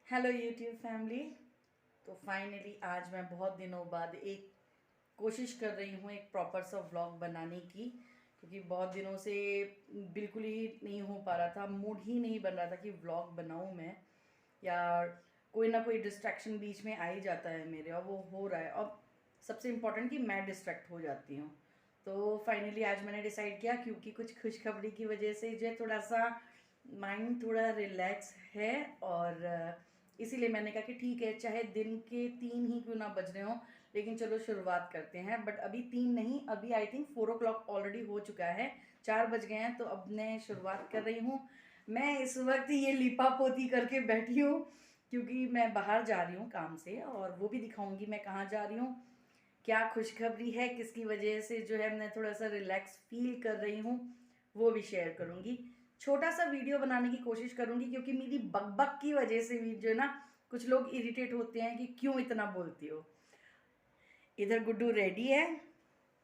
Hello YouTube family. तो finally आज मैं बहुत दिनों बाद एक कोशिश कर रही हूँ एक प्रॉपर सा व्लॉग बनाने की, क्योंकि बहुत दिनों से बिल्कुल ही नहीं हो पा रहा था, मूड ही नहीं बन रहा था कि व्लॉग बनाऊँ मैं, या कोई ना कोई डिस्ट्रैक्शन बीच में आ ही जाता है मेरे, और वो हो रहा है। और सबसे इम्पोर्टेंट कि मैं डिस्ट्रैक्ट हो जाती हूँ। तो फाइनली आज मैंने डिसाइड किया, क्योंकि कुछ खुशखबरी की वजह से जो है थोड़ा सा माइंड थोड़ा रिलैक्स है, और इसीलिए मैंने कहा कि ठीक है, चाहे दिन के 3 ही क्यों ना बज रहे हो, लेकिन चलो शुरुआत करते हैं। बट अभी 3 नहीं, अभी आई थिंक 4 o'clock ऑलरेडी हो चुका है, 4 बज गए हैं। तो अब मैं शुरुआत कर रही हूँ। मैं इस वक्त ये लिपा पोती करके बैठी हूँ, क्योंकि मैं बाहर जा रही हूँ काम से, और वो भी दिखाऊंगी मैं कहाँ जा रही हूँ, क्या खुशखबरी है, किसकी वजह से जो है मैं थोड़ा सा रिलैक्स फील कर रही हूँ, वो भी शेयर करूँगी। छोटा सा वीडियो बनाने की कोशिश करूँगी, क्योंकि मेरी बकबक की वजह से भी जो है ना कुछ लोग इरिटेट होते हैं कि क्यों इतना बोलती हो। इधर गुड्डू रेडी है,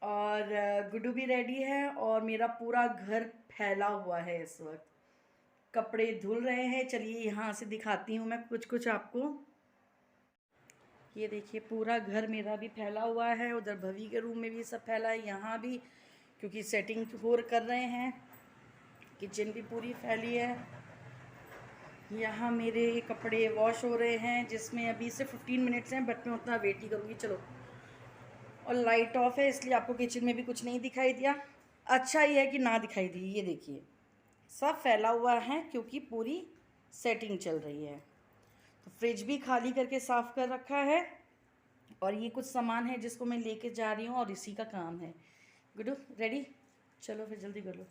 और गुड्डू भी रेडी है, और मेरा पूरा घर फैला हुआ है इस वक्त, कपड़े धुल रहे हैं। चलिए यहाँ से दिखाती हूँ मैं कुछ कुछ आपको। ये देखिए पूरा घर मेरा भी फैला हुआ है, उधर भवी के रूम में भी सब फैला है, यहाँ भी, क्योंकि सेटिंग हो कर रहे हैं। किचन भी पूरी फैली है। यहाँ मेरे कपड़े वॉश हो रहे हैं, जिसमें अभी से 15 मिनट्स हैं, बट मैं उतना वेट ही करूँगी। चलो, और लाइट ऑफ है, इसलिए आपको किचन में भी कुछ नहीं दिखाई दिया। अच्छा ही है कि ना दिखाई दी। ये देखिए सब फैला हुआ है, क्योंकि पूरी सेटिंग चल रही है। तो फ्रिज भी खाली करके साफ़ कर रखा है, और ये कुछ सामान है जिसको मैं लेके जा रही हूँ, और इसी का काम है। गुड्डू रेडी? चलो फिर जल्दी कर लो,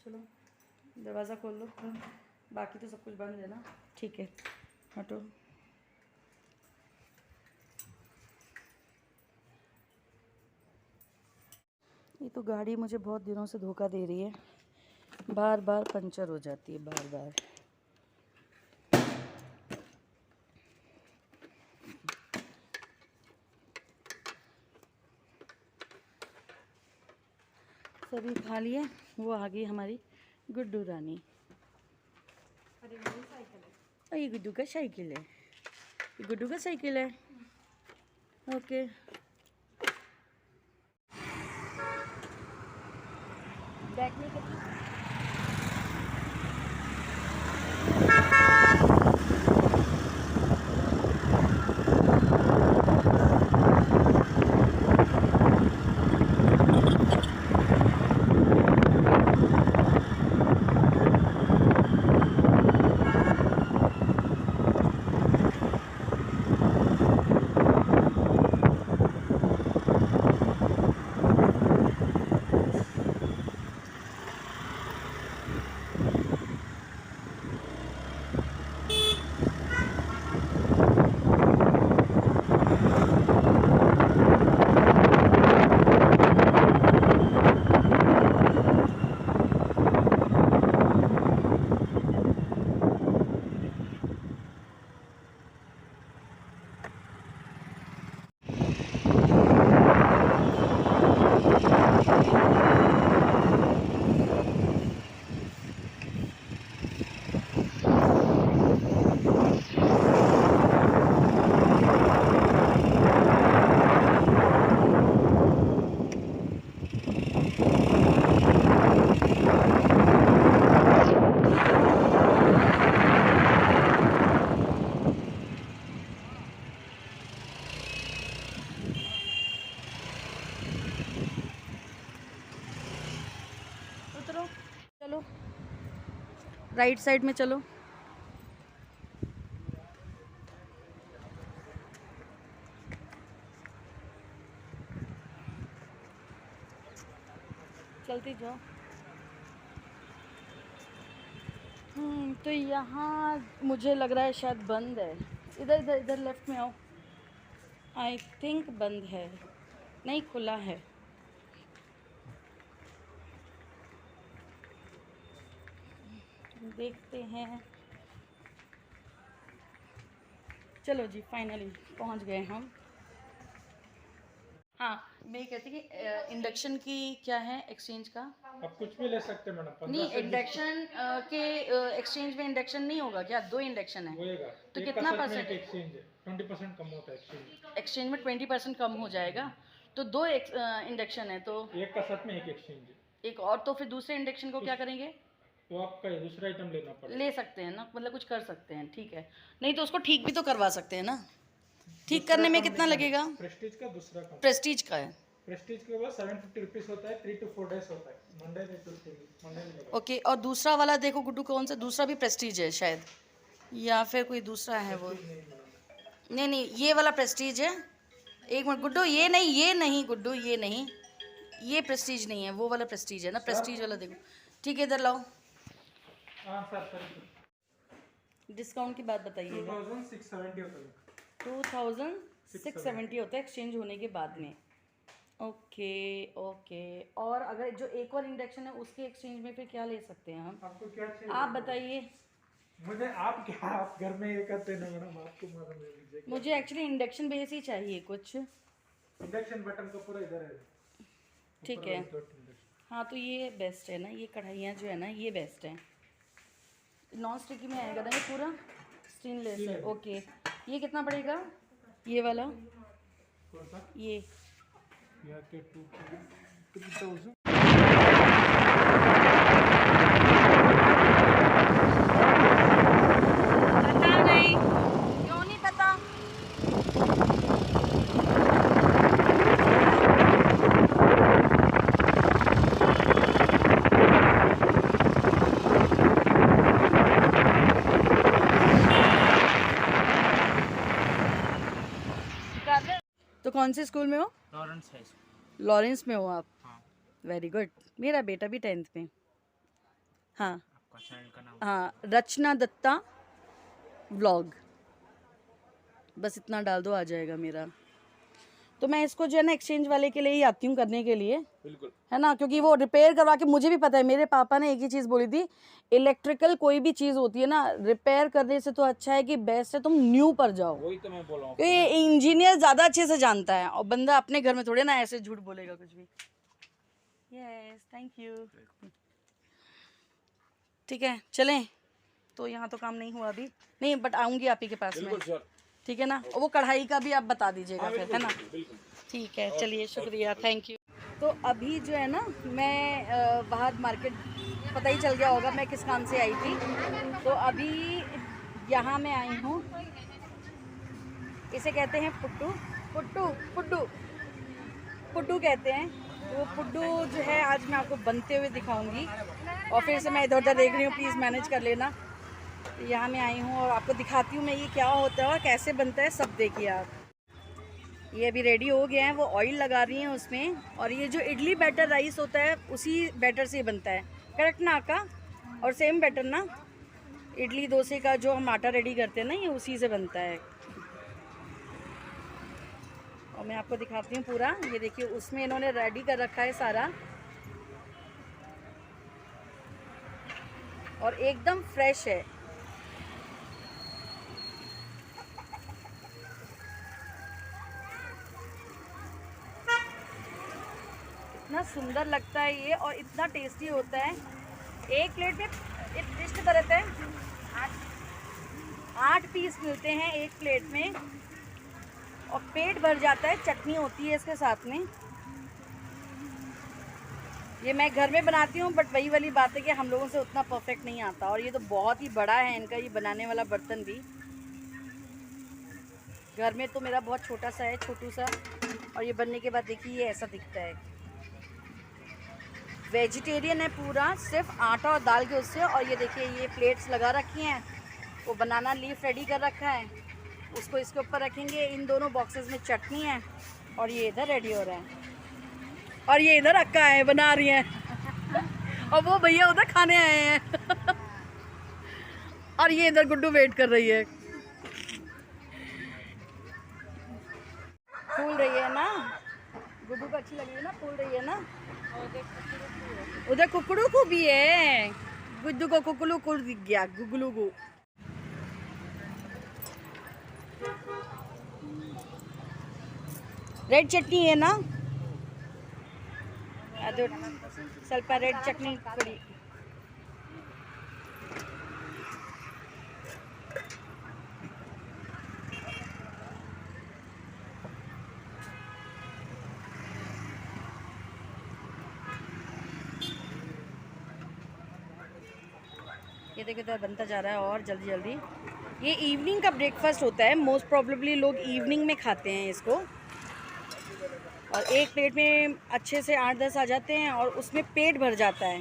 चलो दरवाज़ा खोल लो। बाकी तो सब कुछ बंद है ना? ठीक है, हटो। ये तो गाड़ी मुझे बहुत दिनों से धोखा दे रही है, बार बार पंचर हो जाती है, बार बार। सभी खा लिए, वो आ गई हमारी गुड्डू रानी। अरे ये गुड्डू का साइकिल है, ये गुड्डू का साइकिल है। ओके, बैठने के लिए उतरो। चलो राइट साइड में चलो। चलती जाओ। तो यहाँ मुझे लग रहा है शायद बंद है। इधर इधर इधर लेफ्ट में आओ। आई थिंक बंद है, नहीं खुला है। देखते हैं। चलो जी, फाइनली पहुंच गए हम। हाँ, मैं ये कहती कि इंडक्शन की क्या है एक्सचेंज का? आप कुछ भी ले सकते हैं मैडम। नहीं, इंडक्शन के एक्सचेंज में इंडक्शन नहीं होगा क्या? 2 इंडक्शन है होएगा। तो एक का कितना साथ में परसेंट? एक एक्सचेंज है, 20% कम होता है एक्सचेंज। एक्सचेंज में 20% कम हो जाएगा, तो 2 इंडक्शन है तो एक का साथ में एक एक्सचेंज है। एक और, तो फिर दूसरे इंडक्शन को क्या करेंगे? तो आपका ये दूसरा आइटम लेना पड़ेगा। ले सकते हैं ना, मतलब कुछ कर सकते हैं, ठीक है। नहीं तो उसको ठीक भी तो करवा सकते हैं ना। ठीक दूसरा करने में कम कितना नहीं है। लगेगा? प्रेस्टीज का दूसरा कम। प्रेस्टीज का है। प्रेस्टीज के बाद 750 रुपीज होता है, 3 to 4 days होता है, मंडे में ओके, और दूसरा वाला देखो गुड्डू, कौन सा दूसरा भी प्रेस्टीज है शायद, या फिर कोई दूसरा है वो? नहीं नहीं, ये वाला प्रेस्टीज है। एक मिनट गुड्डू, ये नहीं, ये नहीं गुड्डू, ये नहीं, ये प्रेस्टीज नहीं है, वो वाला प्रेस्टीज है ना, प्रेस्टीज वाला देखो। ठीक है, इधर लाओ। हाँ सर, डिस्काउंट की बात बताइएगा। 2670 होता है। 2670 होता है एक्सचेंज होने के बाद में। ओके ओके, और अगर जो एक और इंडक्शन है उसके एक्सचेंज में फिर क्या ले सकते हैं हम? आपको क्या चाहिए? आप बताइए मुझे। आप क्या, आप घर में ये करते ना मैडम, आपको मालूम है। मुझे एक्चुअली इंडक्शन बेस ही चाहिए कुछ। इंडक्शन बटन का पूरा इधर है। ठीक है, हाँ तो ये बेस्ट है ना, ये कढ़ाइयाँ जो है ना ये बेस्ट है। नॉन स्टिकी में आएगा ना ये पूरा, स्टेनलेस है। ओके, ये कितना पड़ेगा ये वाला? कौन सा? ये के 2000। पता नहीं, क्यों नहीं पता? तो कौन से स्कूल में हो? Lawrence high school. लॉरेंस में हो आप? हाँ। वेरी गुड, मेरा बेटा भी 10th में। हाँ आपका चैनल का नाम? हाँ, रचना दत्ता व्लॉग, बस इतना डाल दो, आ जाएगा मेरा। तो मैं इसको जो है ना एक्सचेंज वाले के लिए ही आती हूँ करने के लिए, बिल्कुल, है ना, क्योंकि वो रिपेयर करवा के, मुझे भी पता है, मेरे पापा ने एक ही चीज़ बोली थी, इलेक्ट्रिकल कोई भी चीज़ होती है ना, रिपेयर करने से तो अच्छा है कि बेस्ट है तुम न्यू पर जाओ। वही तो मैं बोल रहा हूँ। ये इंजीनियर ज़्यादा अच्छे से जानता है, और बंदा अपने घर में थोड़े ना ऐसे झूठ बोलेगा कुछ भी। Yes, thank you. ठीक है, चलें। तो यहाँ तो काम नहीं हुआ अभी, नहीं, बट आऊँगी आप ही के पास में, ठीक है ना। और वो कढ़ाई का भी आप बता दीजिएगा फिर, है ना। ठीक है, चलिए, शुक्रिया, थैंक यू। तो अभी जो है ना मैं बाहर मार्केट, पता ही चल गया होगा मैं किस काम से आई थी। तो अभी यहाँ मैं आई हूँ, इसे कहते हैं पुट्टू, पुट्टू पुट्टू पुट्टू कहते हैं। तो पुट्टू जो है आज मैं आपको बनते हुए दिखाऊंगी, और फिर से मैं इधर उधर देख रही हूँ, प्लीज़ मैनेज कर लेना। तो यहाँ मैं आई हूँ और आपको दिखाती हूँ मैं ये क्या होता है और कैसे बनता है, सब देखिए आप। ये अभी रेडी हो गया है, वो ऑयल लगा रही हैं उसमें, और ये जो इडली बैटर राइस होता है उसी बैटर से बनता है, करेक्ट ना आका? और सेम बैटर ना, इडली डोसे का जो हम आटा रेडी करते हैं ना, ये उसी से बनता है। और मैं आपको दिखाती हूँ पूरा, ये देखिए उसमें इन्होंने रेडी कर रखा है सारा, और एकदम फ्रेश है। इतना सुंदर लगता है ये, और इतना टेस्टी होता है। एक प्लेट में इस तरह रहता है, 8 पीस मिलते हैं एक प्लेट में, और पेट भर जाता है। चटनी होती है इसके साथ में। ये मैं घर में बनाती हूँ, बट वही वाली बात है कि हम लोगों से उतना परफेक्ट नहीं आता। और ये तो बहुत ही बड़ा है इनका ये बनाने वाला बर्तन भी। घर में तो मेरा बहुत छोटा सा है, छोटू सा, और ये बनने के बाद देखिए ये ऐसा दिखता है। वेजिटेरियन है पूरा, सिर्फ आटा और दाल के उससे। और ये देखिए ये प्लेट्स लगा रखी हैं, वो बनाना लीफ रेडी कर रखा है, उसको इसके ऊपर रखेंगे। इन दोनों बॉक्सेस में चटनी है, और ये इधर रेडी हो रहा है, और ये इधर अक्का है बना रही हैं और वो भैया उधर खाने आए हैं और ये इधर गुड्डू वेट कर रही है। फूल रही है ना गुड्डू को, अच्छी लग रही है ना, फूल रही है ना। उधर कुकड़ू को भी है, गुड्डू को कुकड़ू को दिख गया, गुगलू को। रेड चटनी है ना, ಅದು ಸ್ವಲ್ಪ ರೆಡ್ ಚಟ್ನಿ ಕೊಡಿ. ये देखो इधर बनता जा रहा है और जल्दी जल्दी. ये इवनिंग का ब्रेकफास्ट होता है. मोस्ट प्रॉब्लली लोग इवनिंग में खाते हैं इसको. और एक प्लेट में अच्छे से 8-10 आ जाते हैं और उसमें पेट भर जाता है.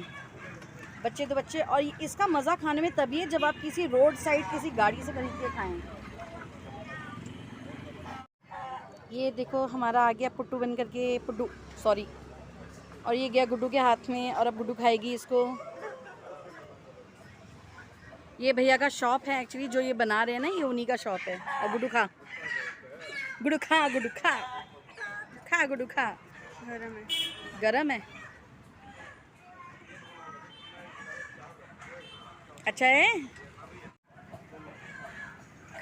बच्चे तो बच्चे. और इसका मज़ा खाने में तभी है जब आप किसी रोड साइड किसी गाड़ी से खरीद के खाएँ. ये देखो हमारा आ गया पुट्टू बन करके. पुट्टू सॉरी. और ये गया गुड्डू के हाथ में और अब गुड्डू खाएगी इसको. ये भैया का शॉप है एक्चुअली, जो ये बना रहे हैं ना, ये उन्हीं का शॉप है. और गुड्डू खा, गुड्डू खा, गुड्डू खा, खा गुड्डू खा. गरम है, गरम है. अच्छा है.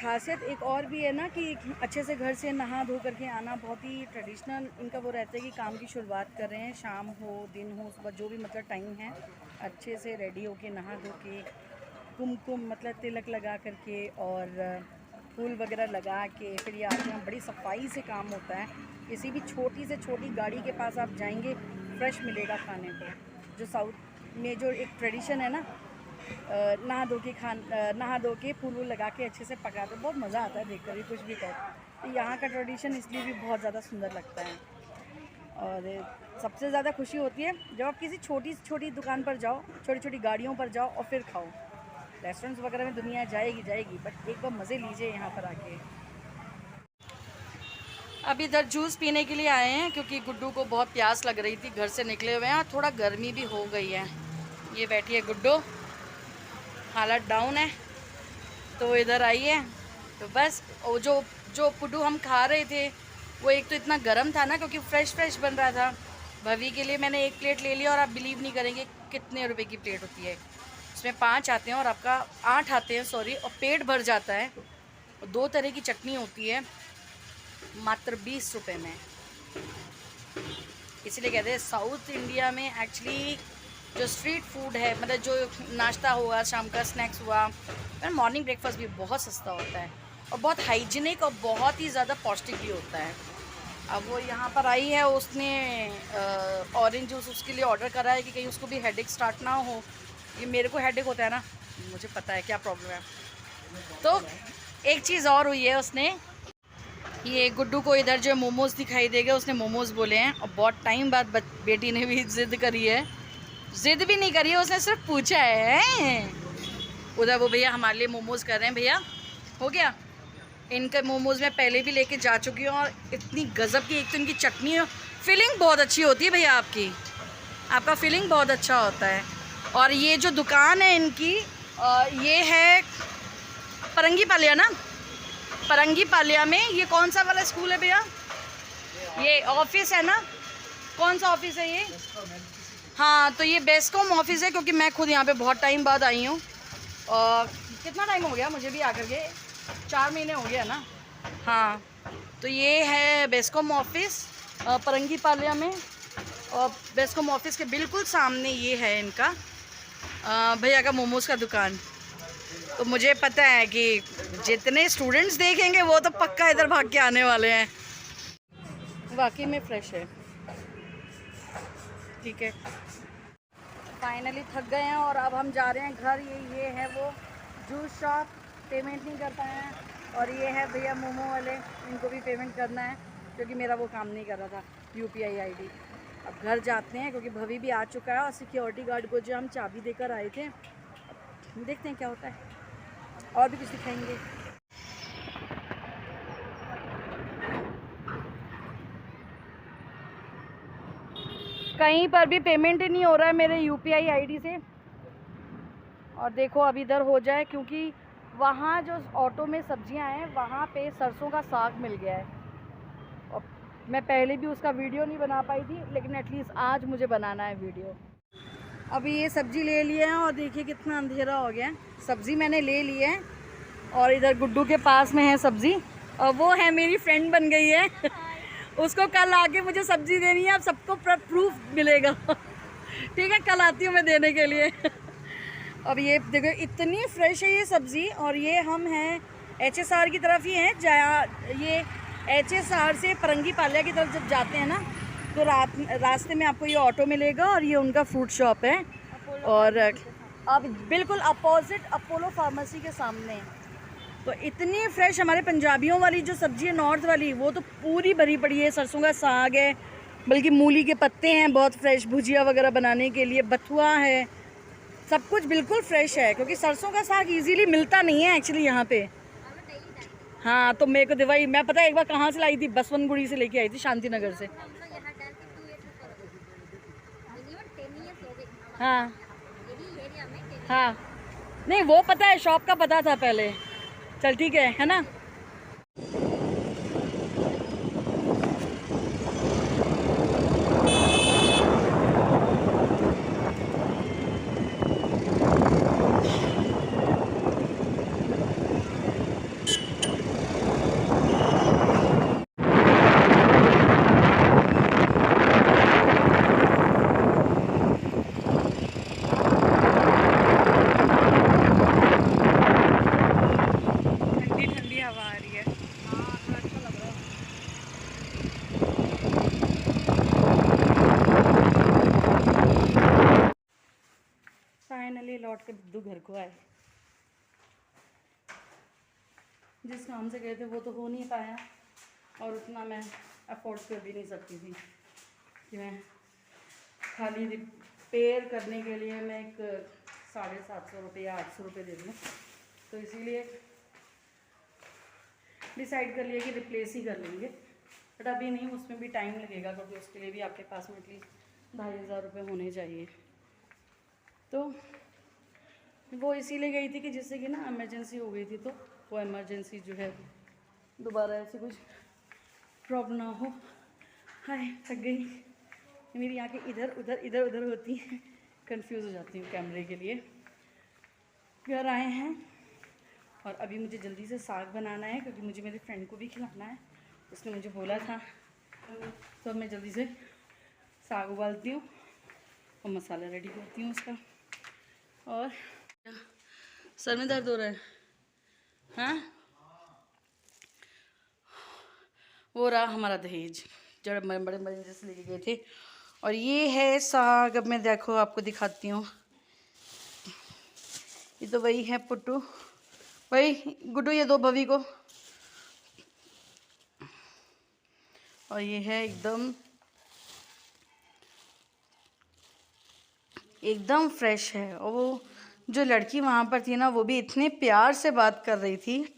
खासियत एक और भी है ना कि अच्छे से घर से नहा धो करके आना. बहुत ही ट्रेडिशनल इनका वो रहता है कि काम की शुरुआत कर रहे हैं, शाम हो दिन हो सुबह जो भी मतलब टाइम है, अच्छे से रेडी होके नहा धो के कुमकुम मतलब तिलक लगा करके और फूल वगैरह लगा के फिर ये आते हैं. बड़ी सफाई से काम होता है. किसी भी छोटी से छोटी गाड़ी के पास आप जाएंगे फ्रेश मिलेगा खाने को. जो साउथ में जो एक ट्रेडिशन है ना, नहा धो के फूल वूल लगा के अच्छे से पकाते. बहुत मज़ा आता है देख कर. कुछ भी कहो तो यहाँ का ट्रेडिशन इसलिए भी बहुत ज़्यादा सुंदर लगता है. और सबसे ज़्यादा खुशी होती है जब आप किसी छोटी छोटी दुकान पर जाओ, छोटी छोटी गाड़ियों पर जाओ और फिर खाओ. रेस्टोरेंट्स वगैरह में दुनिया जाएगी बट एक बार मज़े लीजिए यहाँ पर आके. अभी इधर जूस पीने के लिए आए हैं क्योंकि गुड्डू को बहुत प्यास लग रही थी. घर से निकले हुए हैं, थोड़ा गर्मी भी हो गई है. ये बैठी है गुड्डू, हालत डाउन है तो इधर आई है. तो बस जो पुड्डू हम खा रहे थे वो एक तो इतना गर्म था ना, क्योंकि फ्रेश बन रहा था. भवी के लिए मैंने 1 प्लेट ले लिया और आप बिलीव नहीं करेंगे कितने रुपए की प्लेट होती है. उसमें 5 आते हैं और आपका 8 आते हैं सॉरी, और पेट भर जाता है. और 2 तरह की चटनी होती है मात्र 20 रुपये में. इसलिए कहते हैं साउथ इंडिया में एक्चुअली जो स्ट्रीट फूड है, मतलब जो नाश्ता हुआ, शाम का स्नैक्स हुआ, मॉर्निंग ब्रेकफास्ट भी बहुत सस्ता होता है और बहुत हाइजीनिक और बहुत ही ज़्यादा पौष्टिक भी होता है. अब वो यहाँ पर आई है, उसने ऑरेंज जूस उसके लिए ऑर्डर करा है कि कहीं उसको भी हेडेक स्टार्ट ना हो. ये मेरे को हेडेक होता है ना, मुझे पता है क्या प्रॉब्लम है. तो एक चीज़ और हुई है, उसने ये गुड्डू को इधर जो मोमोज़ दिखाई देगा, उसने मोमोज़ बोले हैं. और बहुत टाइम बाद बेटी ने भी ज़िद करी है. ज़िद भी नहीं करी है, उसने सिर्फ पूछा है. उधर वो भैया हमारे लिए मोमोज़ कर रहे हैं. भैया हो गया. इनके मोमोज़ मैं पहले भी लेके जा चुकी हूँ और इतनी गज़ब की, एक तो इनकी चटनी, फीलिंग बहुत अच्छी होती है भैया आपका फीलिंग बहुत अच्छा होता है. और ये जो दुकान है इनकी, ये है परंगी पालिया ना, परंगी पालिया में. ये कौन सा वाला स्कूल है भैया? ये ऑफिस है ना, कौन सा ऑफिस है ये? हाँ, तो ये बेस्कॉम ऑफिस है, क्योंकि मैं खुद यहाँ पे बहुत टाइम बाद आई हूँ. और कितना टाइम हो गया मुझे भी आकर के, 4 महीने हो गया ना. हाँ, तो ये है बेस्कॉम ऑफिस परंगी पालिया में. और बेस्कॉम ऑफिस के बिल्कुल सामने ये है इनका भैया का मोमोज़ का दुकान. तो मुझे पता है कि जितने स्टूडेंट्स देखेंगे वो तो पक्का इधर भाग के आने वाले हैं. वाकई में फ्रेश है. ठीक है, फाइनली थक गए हैं और अब हम जा रहे हैं घर. ये है वो जूस शॉप, पेमेंट नहीं कर पाए हैं. और ये है भैया मोमो वाले, इनको भी पेमेंट करना है क्योंकि मेरा वो काम नहीं कर रहा था UPI ID. अब घर जाते हैं क्योंकि भवी भी आ चुका है और सिक्योरिटी गार्ड को जो हम चाबी देकर आए थे, देखते हैं क्या होता है. और भी कुछ दिखाएंगे. कहीं पर भी पेमेंट ही नहीं हो रहा है मेरे UPI ID से. और देखो अब इधर हो जाए, क्योंकि वहाँ जो ऑटो में सब्जियां हैं वहाँ पे सरसों का साग मिल गया है. और मैं पहले भी उसका वीडियो नहीं बना पाई थी, लेकिन एटलीस्ट आज मुझे बनाना है वीडियो. अभी ये सब्ज़ी ले लिए हैं और देखिए कितना अंधेरा हो गया है. सब्ज़ी मैंने ले ली है और इधर गुड्डू के पास में है सब्ज़ी, और वो है मेरी फ्रेंड बन गई है. उसको कल आके मुझे सब्जी देनी है, अब सबको प्रूफ मिलेगा। ठीक है, कल आती हूँ मैं देने के लिए। अब ये देखो इतनी फ्रेश है ये सब्ज़ी, और ये हम हैं HSR की तरफ ही हैं। जहाँ ये HSR से परंगी पाल्या की तरफ जब जाते हैं ना, तो रास्ते में आपको ये ऑटो मिलेगा, और ये उनका फ्रूट शॉप है। और अब बिल्कुल अपोजिट अपोलो फार्मेसी के सामने। तो इतनी फ्रेश हमारे पंजाबियों वाली जो सब्ज़ी है नॉर्थ वाली, वो तो पूरी भरी पड़ी है। सरसों का साग है, बल्कि मूली के पत्ते हैं बहुत फ्रेश, भुजिया वगैरह बनाने के लिए, बथुआ है, सब कुछ बिल्कुल फ्रेश है। क्योंकि सरसों का साग इजीली मिलता नहीं है एक्चुअली यहाँ पे। हाँ, तो मेरे को दिवाई मैं पता है एक बार कहाँ से लाई थी, बसवनगुड़ी से लेके आई थी, शांति नगर से। हाँ हाँ, नहीं वो पता है, शॉप का पता था पहले। चल ठीक है ना। फाइनली लौट के बुद्धू घर को आए। जिस काम से गए थे वो तो हो नहीं पाया, और उतना मैं अफोर्ड कर भी नहीं सकती थी कि मैं खाली रिपेयर करने के लिए मैं एक 750 रुपये या 800 रुपये दे दूँ। तो इसीलिए डिसाइड कर लिया कि रिप्लेस ही कर लेंगे। बट अभी नहीं, उसमें भी टाइम लगेगा, क्योंकि उसके लिए भी आपके पास में एटलीस्ट 2500 रुपये होने चाहिए। तो वो इसीलिए गई थी कि जिससे कि ना इमरजेंसी हो गई थी, तो वो इमरजेंसी जो है दोबारा ऐसी कुछ प्रॉब्लम ना हो। हाय, थक गई। मेरी आँखें इधर उधर होती हैं, कंफ्यूज हो जाती हूँ कैमरे के लिए। घर आए हैं, और अभी मुझे जल्दी से साग बनाना है, क्योंकि मुझे मेरे फ्रेंड को भी खिलाना है, उसने मुझे बोला था। तो अब मैं जल्दी से साग उबालती हूँ और मसाला रेडी करती हूँ उसका। और सर में दर्द हो रहा है, हाँ? वो रहा हमारा दहेज, जब बड़े बड़े से लेके गए थे। और ये है साग। अब मैं देखो आपको दिखाती हूँ। ये तो वही है पुट्टू, वही गुड्डू, ये दो भवी को। और ये है एकदम फ्रेश है। और वो जो लड़की वहाँ पर थी ना, वो भी इतने प्यार से बात कर रही थी,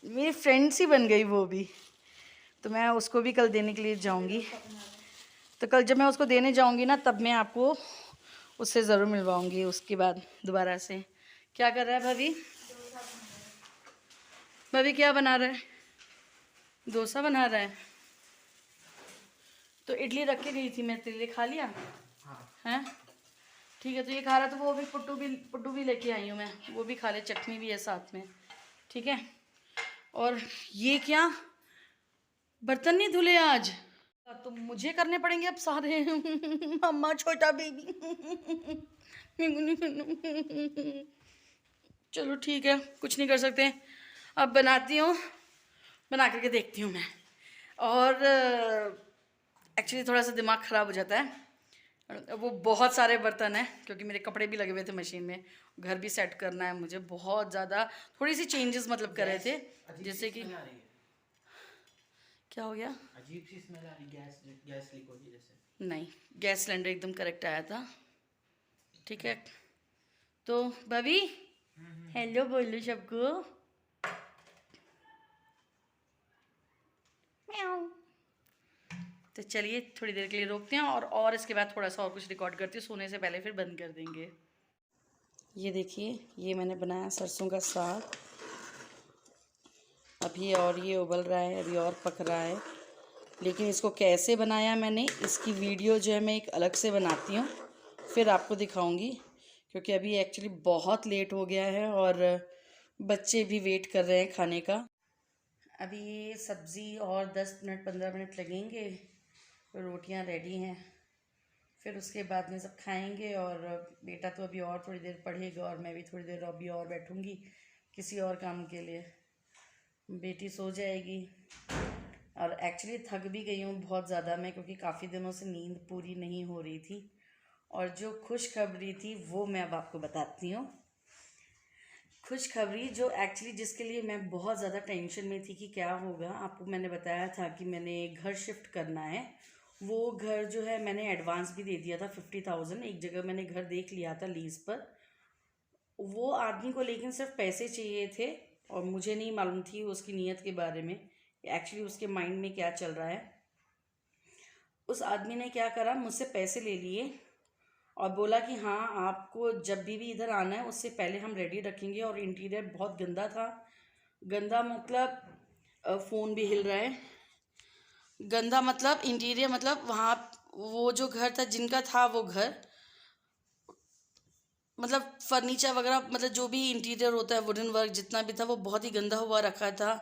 मेरी फ्रेंड सी बन गई वो भी। तो मैं उसको भी कल देने के लिए जाऊँगी। तो कल जब मैं उसको देने जाऊँगी ना, तब मैं आपको उससे ज़रूर मिलवाऊँगी। उसके बाद दोबारा से क्या कर रहा है भाभी? भाभी क्या बना रहा है? डोसा बना रहा है। तो इडली रख के गई थी मैं, तेरे लिए खा लिया हैं? ठीक है, तो ये खा रहा, तो वो भी पुट्टू भी लेके आई हूँ मैं, वो भी खा ले, चटनी भी है साथ में। ठीक है। और ये क्या, बर्तन नहीं धुले आज? तो मुझे करने पड़ेंगे अब सारे। अम्मा छोटा बेबी। चलो ठीक है, कुछ नहीं कर सकते। अब बनाती हूँ, बना करके देखती हूँ मैं। और एक्चुअली थोड़ा सा दिमाग ख़राब हो जाता है। वो बहुत सारे बर्तन हैं, क्योंकि मेरे कपड़े भी लगे हुए थे मशीन में, घर भी सेट करना है मुझे बहुत ज़्यादा। थोड़ी सी चेंजेस मतलब कर रहे थे, जैसे कि क्या हो गया? अजीब सी स्मेल आ रही, गैस लीक होगी जैसे। नहीं, गैस सिलेंडर एकदम करेक्ट आया था। ठीक है, तो भाभी हेलो बोलो सबको। तो चलिए थोड़ी देर के लिए रोकते हैं, और इसके बाद थोड़ा सा और कुछ रिकॉर्ड करती हूँ, सोने से पहले फिर बंद कर देंगे। ये देखिए, ये मैंने बनाया सरसों का साग। अभी और ये उबल रहा है, अभी और पक रहा है। लेकिन इसको कैसे बनाया मैंने, इसकी वीडियो जो है मैं एक अलग से बनाती हूँ, फिर आपको दिखाऊंगी। क्योंकि अभी एक्चुअली बहुत लेट हो गया है, और बच्चे भी वेट कर रहे हैं खाने का। अभी सब्ज़ी और 10 मिनट 15 मिनट लगेंगे, रोटियां रेडी हैं। फिर उसके बाद में सब खाएंगे और बेटा तो अभी और थोड़ी देर पढ़ेगा और मैं भी थोड़ी देर अभी और बैठूंगी किसी और काम के लिए। बेटी सो जाएगी और एक्चुअली थक भी गई हूँ बहुत ज़्यादा मैं, क्योंकि काफ़ी दिनों से नींद पूरी नहीं हो रही थी। और जो खुशखबरी थी वो मैं अब आपको बताती हूँ। खुशखबरी जो एक्चुअली जिसके लिए मैं बहुत ज़्यादा टेंशन में थी कि क्या होगा, आपको मैंने बताया था कि मैंने घर शिफ्ट करना है। वो घर जो है मैंने एडवांस भी दे दिया था 50,000। एक जगह मैंने घर देख लिया था लीज़ पर। वो आदमी को लेकिन सिर्फ पैसे चाहिए थे और मुझे नहीं मालूम थी उसकी नीयत के बारे में, एक्चुअली उसके माइंड में क्या चल रहा है। उस आदमी ने क्या करा, मुझसे पैसे ले लिए और बोला कि हाँ आपको जब भी इधर आना है उससे पहले हम रेडी रखेंगे। और इंटीरियर बहुत गंदा था। गंदा मतलब फ़ोन भी हिल रहा है। गंदा मतलब इंटीरियर मतलब वहाँ वो जो घर था जिनका था वो घर, मतलब फर्नीचर वगैरह मतलब जो भी इंटीरियर होता है वुडन वर्क जितना भी था वो बहुत ही गंदा हुआ रखा था।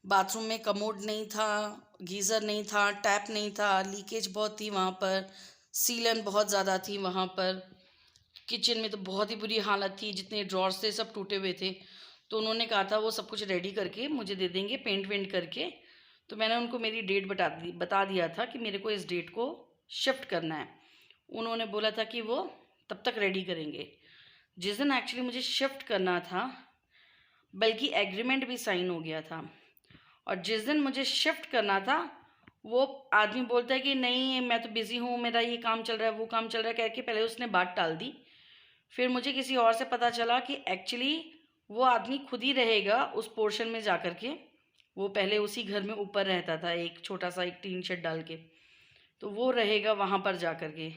बाथरूम में कमोड नहीं था, गीज़र नहीं था, टैप नहीं था, लीकेज बहुत थी वहाँ पर, सीलन बहुत ज़्यादा थी वहाँ पर। किचन में तो बहुत ही बुरी हालत थी, जितने ड्रॉर्स थे सब टूटे हुए थे। तो उन्होंने कहा था वो सब कुछ रेडी करके मुझे दे देंगे पेंट वेंट करके। तो मैंने उनको मेरी डेट बता दिया था कि मेरे को इस डेट को शिफ्ट करना है। उन्होंने बोला था कि वो तब तक रेडी करेंगे। जिस दिन एक्चुअली मुझे शिफ्ट करना था, बल्कि एग्रीमेंट भी साइन हो गया था, और जिस दिन मुझे शिफ्ट करना था वो आदमी बोलता है कि नहीं मैं तो बिज़ी हूँ, मेरा ये काम चल रहा है वो काम चल रहा है, कह के पहले उसने बात टाल दी। फिर मुझे किसी और से पता चला कि एक्चुअली वो आदमी खुद ही रहेगा उस पोर्शन में जा कर के। वो पहले उसी घर में ऊपर रहता था, एक छोटा सा एक टीन शेड डाल के, तो वो रहेगा वहाँ पर जा कर के।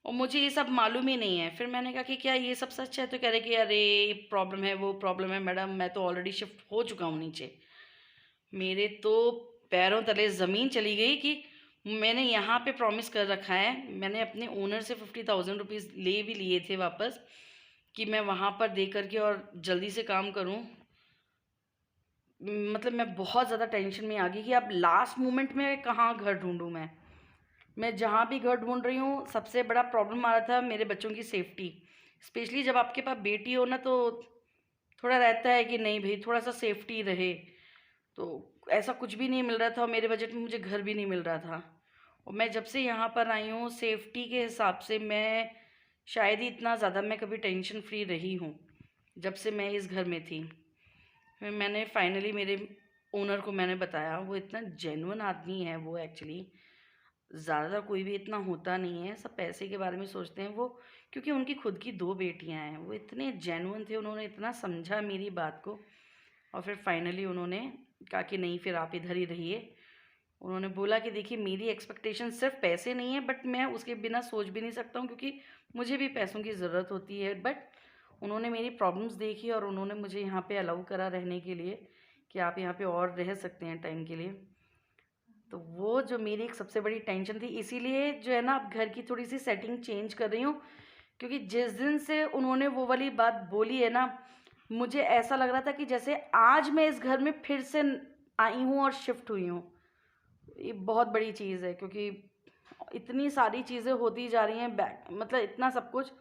और मुझे ये सब मालूम ही नहीं है। फिर मैंने कहा कि क्या ये सब सच है? तो कह रहे कि अरे प्रॉब्लम है वो प्रॉब्लम है मैडम, मैं तो ऑलरेडी शिफ्ट हो चुका हूँ नीचे। मेरे तो पैरों तले ज़मीन चली गई कि मैंने यहाँ पे प्रॉमिस कर रखा है, मैंने अपने ओनर से 50,000 रुपीज़ ले भी लिए थे वापस कि मैं वहाँ पर दे करके और जल्दी से काम करूँ। मतलब मैं बहुत ज़्यादा टेंशन में आ गई कि अब लास्ट मोमेंट में कहाँ घर ढूंढूँ मैं जहाँ भी घर ढूंढ रही हूँ सबसे बड़ा प्रॉब्लम आ रहा था मेरे बच्चों की सेफ्टी। स्पेशली जब आपके पास बेटी हो ना तो थोड़ा रहता है कि नहीं भाई थोड़ा सा सेफ्टी रहे। तो ऐसा कुछ भी नहीं मिल रहा था और मेरे बजट में मुझे घर भी नहीं मिल रहा था। और मैं जब से यहाँ पर आई हूँ सेफ्टी के हिसाब से मैं शायद ही इतना ज़्यादा मैं कभी टेंशन फ्री रही हूँ जब से मैं इस घर में थी। फिर मैंने फाइनली मेरे ओनर को मैंने बताया, वो इतना जेन्युइन आदमी है वो एक्चुअली। ज़्यादातर कोई भी इतना होता नहीं है, सब पैसे के बारे में सोचते हैं वो, क्योंकि उनकी खुद की 2 बेटियां हैं। वो इतने जेन्युइन थे, उन्होंने इतना समझा मेरी बात को। और फिर फाइनली उन्होंने कहा कि नहीं फिर आप इधर ही रहिए। उन्होंने बोला कि देखिए मेरी एक्सपेक्टेशन सिर्फ पैसे नहीं है, बट मैं उसके बिना सोच भी नहीं सकता हूँ क्योंकि मुझे भी पैसों की ज़रूरत होती है। बट उन्होंने मेरी प्रॉब्लम्स देखी और उन्होंने मुझे यहाँ पे अलाउ करा रहने के लिए कि आप यहाँ पे और रह सकते हैं टाइम के लिए। तो वो जो मेरी एक सबसे बड़ी टेंशन थी, इसीलिए जो है ना अब घर की थोड़ी सी सेटिंग चेंज कर रही हूँ। क्योंकि जिस दिन से उन्होंने वो वाली बात बोली है ना, मुझे ऐसा लग रहा था कि जैसे आज मैं इस घर में फिर से आई हूँ और शिफ्ट हुई हूँ। ये बहुत बड़ी चीज़ है क्योंकि इतनी सारी चीज़ें होती जा रही हैं बैक, मतलब इतना सब कुछ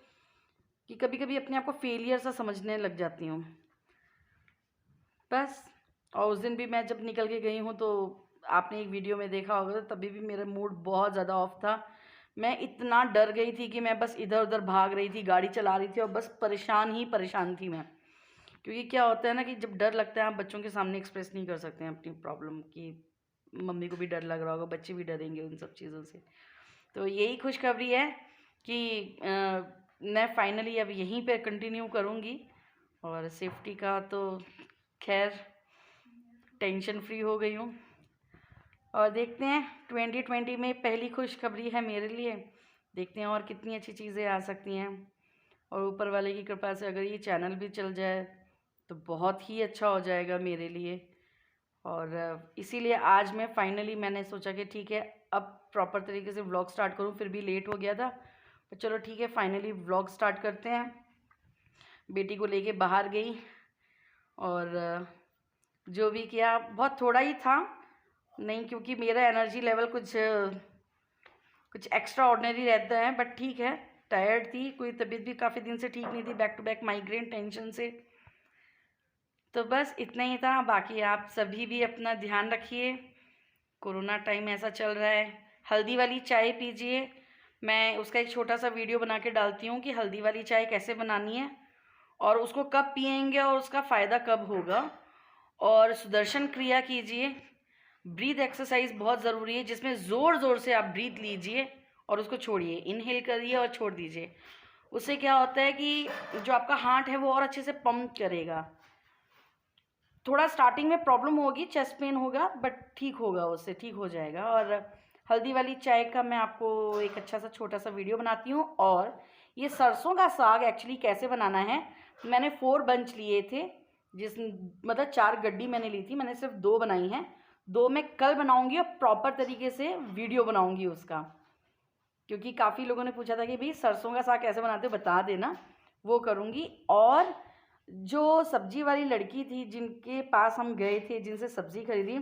कि कभी कभी अपने आप को फेलियर सा समझने लग जाती हूँ बस। और उस दिन भी मैं जब निकल के गई हूँ तो आपने एक वीडियो में देखा होगा, तो तभी भी मेरा मूड बहुत ज़्यादा ऑफ था। मैं इतना डर गई थी कि मैं बस इधर उधर भाग रही थी, गाड़ी चला रही थी और बस परेशान ही परेशान थी मैं। क्योंकि क्या होता है ना कि जब डर लगता है आप बच्चों के सामने एक्सप्रेस नहीं कर सकते हैं अपनी प्रॉब्लम की। मम्मी को भी डर लग रहा होगा, बच्चे भी डरेंगे उन सब चीज़ों से। तो यही खुशखबरी है कि मैं फाइनली अब यहीं पे कंटिन्यू करूँगी। और सेफ्टी का तो खैर टेंशन फ्री हो गई हूँ। और देखते हैं 2020 में पहली खुशखबरी है मेरे लिए, देखते हैं और कितनी अच्छी चीज़ें आ सकती हैं। और ऊपर वाले की कृपा से अगर ये चैनल भी चल जाए तो बहुत ही अच्छा हो जाएगा मेरे लिए। और इसीलिए आज मैं फाइनली मैंने सोचा कि ठीक है अब प्रॉपर तरीके से व्लॉग स्टार्ट करूं, फिर भी लेट हो गया था। तो चलो ठीक है फाइनली व्लॉग स्टार्ट करते हैं। बेटी को लेके बाहर गई और जो भी किया बहुत थोड़ा ही था, नहीं क्योंकि मेरा एनर्जी लेवल कुछ एक्स्ट्रा ऑर्डिनरी रहता है, बट ठीक है। टायर्ड थी, कोई तबीयत भी काफ़ी दिन से ठीक नहीं थी, back to back migraine tension से। तो बस इतना ही था। बाकी आप सभी भी अपना ध्यान रखिए, कोरोना टाइम ऐसा चल रहा है। हल्दी वाली चाय पीजिए, मैं उसका एक छोटा सा वीडियो बना के डालती हूँ कि हल्दी वाली चाय कैसे बनानी है और उसको कब पिएंगे और उसका फ़ायदा कब होगा। और सुदर्शन क्रिया कीजिए, ब्रीथ एक्सरसाइज बहुत ज़रूरी है, जिसमें ज़ोर ज़ोर से आप ब्रीथ लीजिए और उसको छोड़िए, इनहेल करिए और छोड़ दीजिए। उससे क्या होता है कि जो आपका हार्ट है वो और अच्छे से पंप करेगा। थोड़ा स्टार्टिंग में प्रॉब्लम होगी, चेस्ट पेन होगा, बट ठीक होगा, उससे ठीक हो जाएगा। और हल्दी वाली चाय का मैं आपको एक अच्छा सा छोटा सा वीडियो बनाती हूँ। और ये सरसों का साग एक्चुअली कैसे बनाना है, मैंने 4 बंच लिए थे, मतलब 4 गड्डी मैंने ली थी, मैंने सिर्फ 2 बनाई हैं। 2 मैं कल बनाऊंगी और प्रॉपर तरीके से वीडियो बनाऊंगी उसका, क्योंकि काफ़ी लोगों ने पूछा था कि भाई सरसों का साग कैसे बनाते हो, बता देना, वो करूँगी। और जो सब्जी वाली लड़की थी जिनके पास हम गए थे, जिनसे सब्ज़ी खरीदी,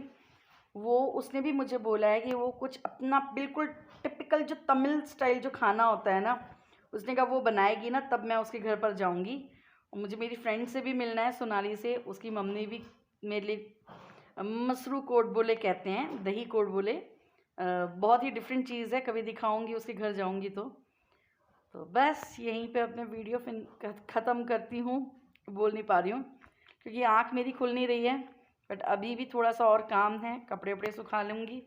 वो उसने भी मुझे बोला है कि वो कुछ अपना बिल्कुल टिपिकल जो तमिल स्टाइल जो खाना होता है ना, उसने कहा वो बनाएगी ना, तब मैं उसके घर पर जाऊंगी। और मुझे मेरी फ्रेंड से भी मिलना है, सोनाली से। उसकी मम्मी भी मेरे लिए मसरू कोट बोले कहते हैं, दही कोट बोले, बहुत ही डिफरेंट चीज़ है, कभी दिखाऊंगी उसके घर जाऊंगी तो बस यहीं पे अपने वीडियो ख़त्म करती हूँ। बोल नहीं पा रही हूँ क्योंकि आँख मेरी खुल नहीं रही है, बट अभी भी थोड़ा सा और काम है, कपड़े वपड़े सुखा लूँगी।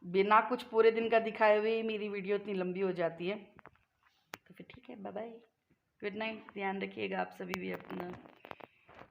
बिना कुछ पूरे दिन का दिखाए हुए ही मेरी वीडियो इतनी लंबी हो जाती है। तो फिर ठीक है, बाय बाय, गुड नाइट, ध्यान रखिएगा आप सभी भी अपना।